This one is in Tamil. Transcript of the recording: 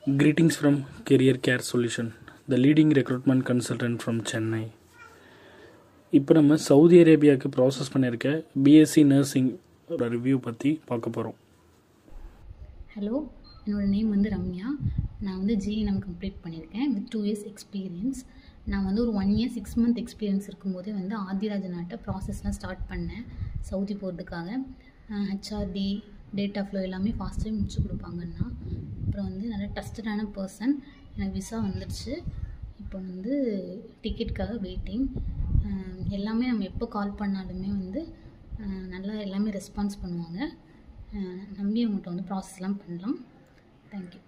Greetings from Career Care Solution, the leading recruitment consultant from Chennai. இப்போ நம்ம சவுதி அரேபியாவுக்கு ப்ராசஸ் பண்ணியிருக்க பிஎஸ்சி நர்சிங் ரிவ்யூ பற்றி பார்க்க போகிறோம். ஹலோ, என்னோடய நேம் ரம்யா. நான் ஜிஎன்எம் கம்ப்ளீட் பண்ணியிருக்கேன் வித் 2 years எக்ஸ்பீரியன்ஸ். நான் ஒரு 1 year 6 month எக்ஸ்பீரியன்ஸ் இருக்கும்போதே ஆதிராஜனாட்ட ப்ராசஸ்லாம் ஸ்டார்ட் பண்ணேன் சவுதி போகிறதுக்காக. ஹெச்ஆர்டி டேட்டா ஃப்ளோ எல்லாமே ஃபாஸ்ட்டாக முடிச்சு கொடுப்பாங்கன்னா. அப்புறம் நல்ல ட்ரஸ்டடான பர்சன். எனக்கு விசா வந்துடுச்சு. இப்போ டிக்கெட்டுக்காக வெயிட்டிங். எல்லாமே நம்ம எப்போ கால் பண்ணாலுமே நல்லா எல்லாமே ரெஸ்பான்ஸ் பண்ணுவாங்க. நம்பி அவங்கள்ட்ட ப்ராசஸ்லாம் பண்ணலாம். தேங்க்யூ.